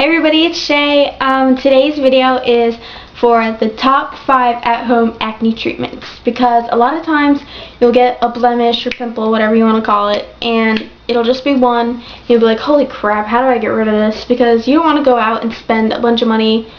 Hey everybody, it's Shay. Today's video is for the top 5 at-home acne treatments, because a lot of times you'll get a blemish or pimple, whatever you want to call it, and it'll just be one. You'll be like, holy crap, how do I get rid of this? Because you don't want to go out and spend a bunch of money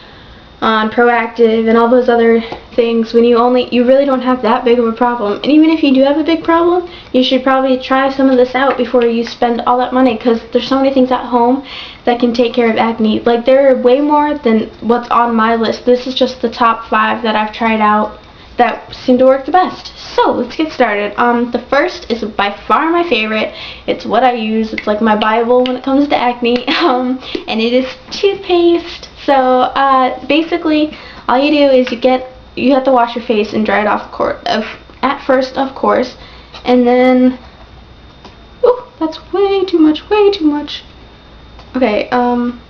on Proactive and all those other things when you really don't have that big of a problem. And even if you do have a big problem, you should probably try some of this out before you spend all that money, because there's so many things at home that can take care of acne. Like, there are way more than what's on my list. This is just the top 5 that I've tried out that seem to work the best. So let's get started. The first is by far my favorite. It's what I use. It's like my Bible when it comes to acne. And it is toothpaste. So basically, all you do is you have to wash your face and dry it off at first, of course, and then that's way too much. Okay, I'm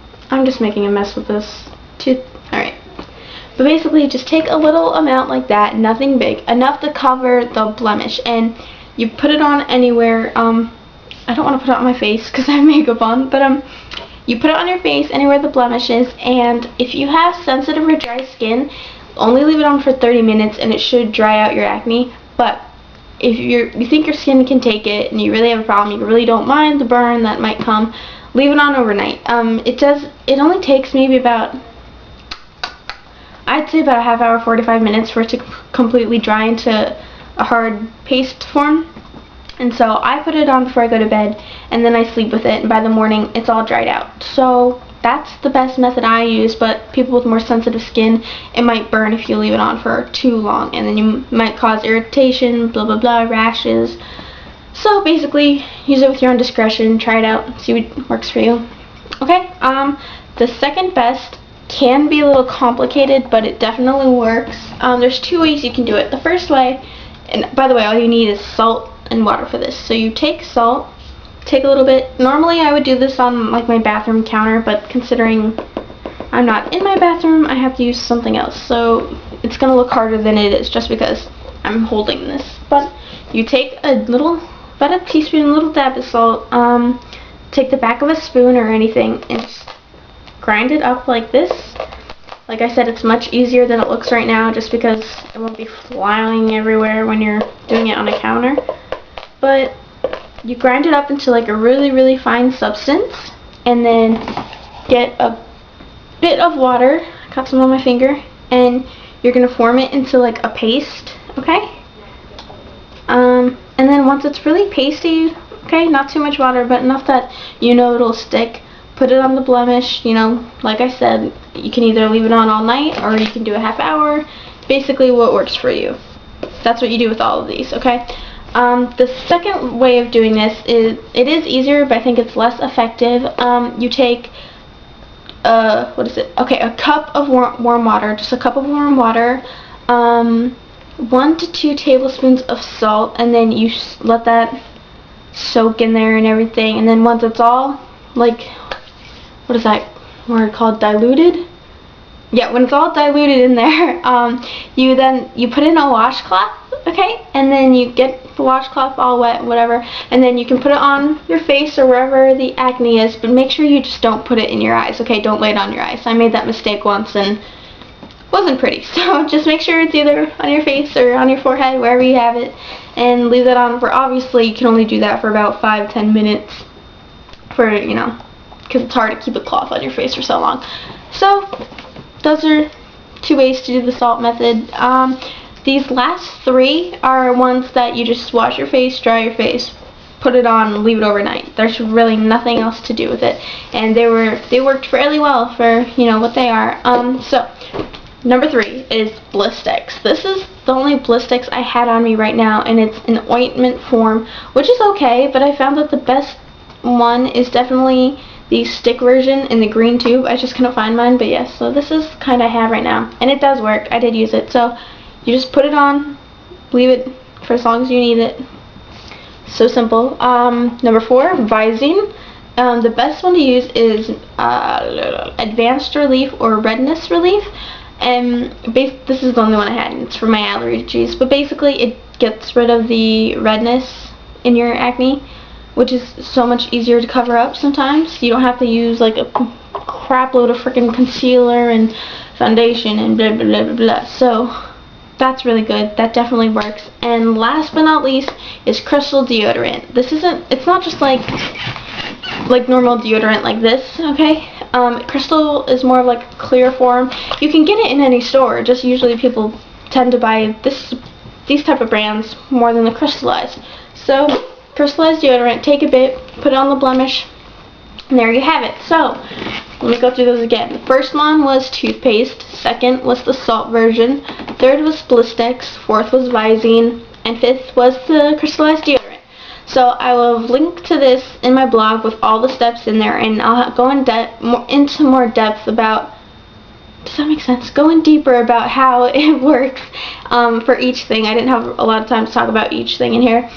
just making a mess with this tooth. Alright. But basically, just take a little amount like that, nothing big, enough to cover the blemish, and you put it on anywhere. I don't want to put it on my face because I have makeup on, but you put it on your face anywhere the blemish is, and if you have sensitive or dry skin, only leave it on for 30 minutes and it should dry out your acne. But if you think your skin can take it and you really have a problem, you really don't mind the burn that might come, leave it on overnight. It only takes maybe about, I'd say about a half hour, 45 minutes for it to completely dry into a hard paste form. And so I put it on before I go to bed, and then I sleep with it, and by the morning it's all dried out. So that's the best method I use, but people with more sensitive skin, it might burn if you leave it on for too long, and then you might cause irritation, blah blah blah, rashes. So basically, use it with your own discretion, try it out, see what works for you. Okay, the second best can be a little complicated, but it definitely works. There's 2 ways you can do it. The first way, and by the way, all you need is salt and water for this. So you take salt, take a little bit. Normally I would do this on like my bathroom counter, but considering I'm not in my bathroom, I have to use something else. So it's gonna look harder than it is just because I'm holding this. But you take about a teaspoon, a little dab of salt, take the back of a spoon or anything and just grind it up like this. Like I said, it's much easier than it looks right now just because it won't be flying everywhere when you're doing it on a counter. But you grind it up into like a really, really fine substance, and then get a bit of water, I got some on my finger, and you're going to form it into like a paste, okay? And then once it's really pasty, okay, not too much water, but enough that you know it'll stick, put it on the blemish. You know, like I said, you can either leave it on all night or you can do a half hour. Basically what works for you. That's what you do with all of these, okay? The second way of doing this is, it is easier, but I think it's less effective. You take, a cup of warm water, just a cup of warm water, 1 to 2 tablespoons of salt, and then you let that soak in there and everything, and then once it's all, like, what is that word called, diluted? Yeah, when it's all diluted in there, you put in a washcloth, okay, and then you get the washcloth all wet, whatever, and then you can put it on your face or wherever the acne is, but make sure you just don't put it in your eyes, okay? Don't lay it on your eyes. I made that mistake once and it wasn't pretty, so just make sure it's either on your face or on your forehead, wherever you have it, and leave that on for, obviously you can only do that for about 5-10 minutes for, you know, because it's hard to keep a cloth on your face for so long. So those are 2 ways to do the salt method. These last 3 are ones that you just wash your face, dry your face, put it on, and leave it overnight. There's really nothing else to do with it, and they worked fairly well for, you know, what they are. So number 3 is Blistex. This is the only Blistex I had on me right now, and it's an ointment form, which is okay, but I found that the best one is definitely the stick version in the green tube. I just couldn't find mine, but yes, so this is kind I have right now, and it does work. I did use it. So you just put it on, leave it for as long as you need it. So simple. Number 4, Visine. The best one to use is Advanced Relief or Redness Relief, and this is the only one I had, and it's for my allergies, but basically it gets rid of the redness in your acne, which is so much easier to cover up sometimes. You don't have to use like a crap load of freaking concealer and foundation and blah blah blah blah blah. So that's really good. That definitely works. And last but not least is Crystal deodorant. It's not just like normal deodorant like this, okay? Crystal is more of like a clear form. You can get it in any store, just usually people tend to buy these type of brands more than the crystallized. So, crystallized deodorant, take a bit, put it on the blemish, and there you have it. So, let me go through those again. The first one was toothpaste, second was the salt version, third was Blistex, fourth was Visine, and fifth was the crystallized deodorant. So I will link to this in my blog with all the steps in there, and I'll go into more depth about, does that make sense? Going deeper about how it works for each thing. I didn't have a lot of time to talk about each thing in here.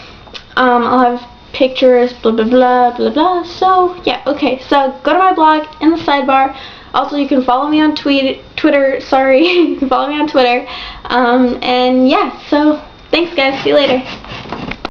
I'll have pictures, blah blah blah blah blah. So yeah, okay. So go to my blog in the sidebar. Also, you can follow me on Twitter. Sorry, you can follow me on Twitter. And yeah. So thanks, guys. See you later.